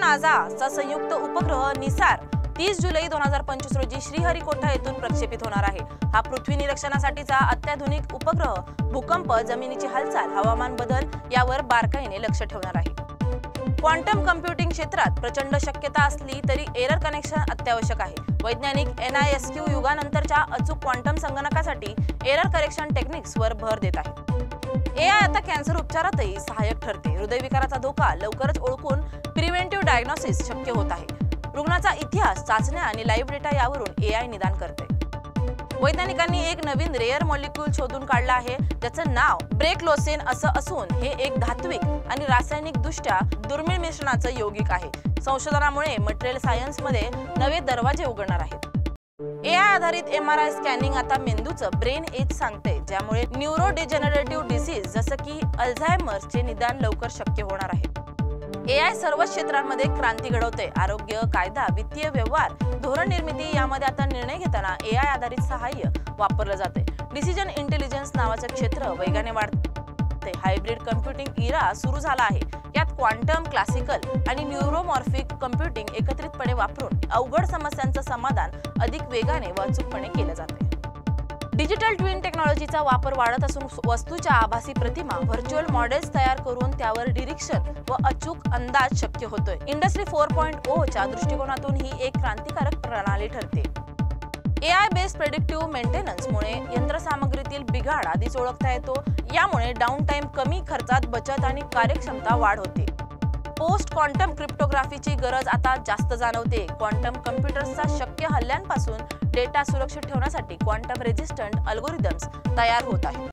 नासाचा संयुक्त उपग्रह निसार 30 जुलै 2025 रोजी श्रीहरिकोटा येथून प्रक्षेपित होणार आहे। हा पृथ्वी निरीक्षणासाठीचा अत्याधुनिक उपग्रह भूकंप, जमिनीची हालचाल, हवामान बदल यावर बारकाईने लक्ष ठेवणार आहे। क्वांटम कम्प्युटिंग क्षेत्रात प्रचंड शक्यता असली तरी एरर कनेक्शन अत्यावश्यक आहे। वैज्ञानिक NISQ युगानंतरच्या अचूक क्वांटम संगणकासाठी एरर करेक्शन टेक्निक्सवर भर देत आहेत। AI आता कॅन्सर उपचारातही सहाय्यक ठरते। हृदयविकाराचा धोका लवकरच ओळखून प्रिव्हेंटिव्ह डायग्नोसिस शक्य होत आहे। रुग्णाचा इतिहास, चाचण्या आणि लाईव्ह डेटा यावरून AI निदान करते। वैज्ञानिकांनी एक नवीन रेअर मॉलिक्यूल शोधून काढला आहे, ज्याचं नाव ब्रेकलोसेन असं असून हे एक धात्विक आणि रासायनिक दृष्ट्या दुर्मिळ मिश्रणाचं यौगिक आहे। संशोधनामुळे मटेरियल सायन्समध्ये नवे दरवाजे उघडणार आहेत। AI आधारित MRI स्कॅनिंग आता मेंदूचं ब्रेन एज सांगते, ज्यामुळे न्यूरोडिजेनरेटिव्ह डिसीज जसं की अल्झायमर्सचे निदान लवकर शक्य होणार आहे। AI सर्व क्षेत्रांमध्ये क्रांती घडवते। आरोग्य, कायदा, वित्तीय व्यवहार, धोरण निर्मिती यामध्ये आता निर्णय घेताना AI आधारित सहाय्य वापरलं जाते। डिसिजन इंटेलिजन्स नावाचं क्षेत्र वेगाने वाढते। हायब्रिड कम्प्युटिंग इरा सुरू झाला आहे। यात क्वांटम, क्लासिकल आणि न्यूरोमॉर्फिक कम्प्युटिंग एकत्रितपणे वापरून अवघड समस्यांचं समाधान अधिक वेगाने व अचूकपणे केलं जाते। डिजिटल ट्विन टेक्नॉलॉजीचा वापर वाढत असून वस्तूच्या आभासी प्रतिमा, व्हर्च्युअल मॉडेल्स तयार करून त्यावर डिरेक्शन व अचूक अंदाज शक्य होतोय। इंडस्ट्री 4.0 च्या दृष्टिकोनातून ही एक क्रांतिकारक प्रणाली ठरते। AI बेस्ड प्रेडिक्टिव्ह मेंटेनन्समुळे यंत्रसामग्रीतील बिघाड आधीच ओळखता येतो। यामुळे डाऊन टाइम कमी, खर्चात बचत आणि कार्यक्षमता वाढ होते। पोस्ट क्वांटम क्रिप्टोग्राफीची गरज आता जास्त जाणवते। क्वांटम कम्प्युटर्सचा शक्य हल्ल्यांपासून डेटा सुरक्षित ठेवण्यासाठी क्वांटम रेझिस्टंट अल्गोरिदम्स तयार होत आहेत।